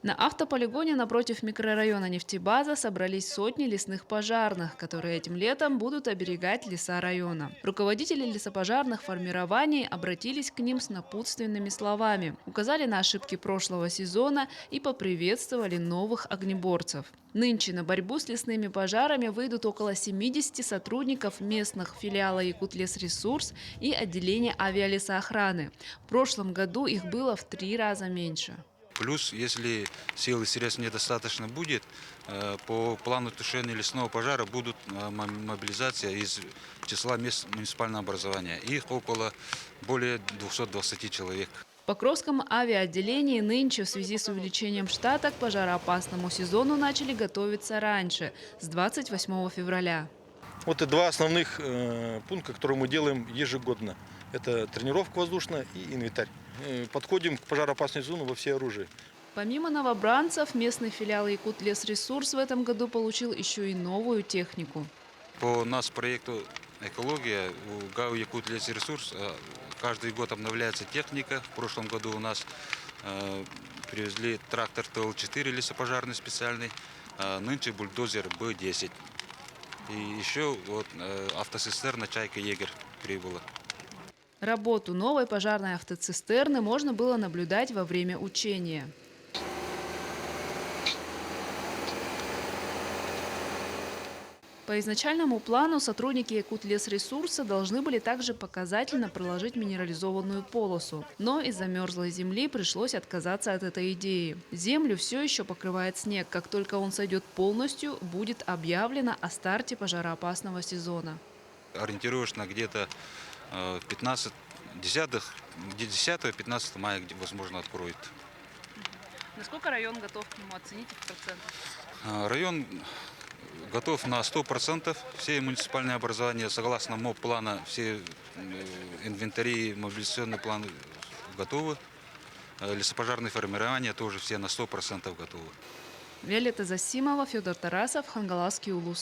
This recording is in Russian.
На автополигоне напротив микрорайона Нефтебаза собрались сотни лесных пожарных, которые этим летом будут оберегать леса района. Руководители лесопожарных формирований обратились к ним с напутственными словами, указали на ошибки прошлого сезона и поприветствовали новых огнеборцев. Нынче на борьбу с лесными пожарами выйдут около 70 сотрудников местных филиала «Якутлесресурс» и отделения авиалесоохраны. В прошлом году их было в 3 раза меньше. Плюс, если сил и средств недостаточно будет, по плану тушения лесного пожара будут мобилизация из числа мест муниципального образования. Их около более 220 человек. В Покровском авиаотделении нынче в связи с увеличением штата к пожароопасному сезону начали готовиться раньше, с 28 февраля. Вот и два основных пункта, которые мы делаем ежегодно. Это тренировка воздушная и инвентарь. Подходим к пожароопасной зоне во всеоружии. Помимо новобранцев, местный филиал «Якутлесресурс» в этом году получил еще и новую технику. По нас проекту «Экология» у ГАУ «Якутлесресурс» каждый год обновляется техника. В прошлом году у нас привезли трактор ТЛ-4 лесопожарный специальный, нынче бульдозер Б-10. И еще вот автоцистерна «Чайка Егер» прибыла. Работу новой пожарной автоцистерны можно было наблюдать во время учения. По изначальному плану сотрудники Якутлесресурса должны были также показательно проложить минерализованную полосу. Но из-за мерзлой земли пришлось отказаться от этой идеи. Землю все еще покрывает снег. Как только он сойдет полностью, будет объявлено о старте пожароопасного сезона. Ориентировочно где-то 10-15 мая, возможно, откроет. Насколько район готов к нему, оцените в процентах? Район готов на 100%. Все муниципальные образования, согласно МОП-плана, все инвентари, мобилизационные планы готовы. Лесопожарные формирования тоже все на 100% готовы. Виолетта Засимова, Федор Тарасов, Хангаласский улус.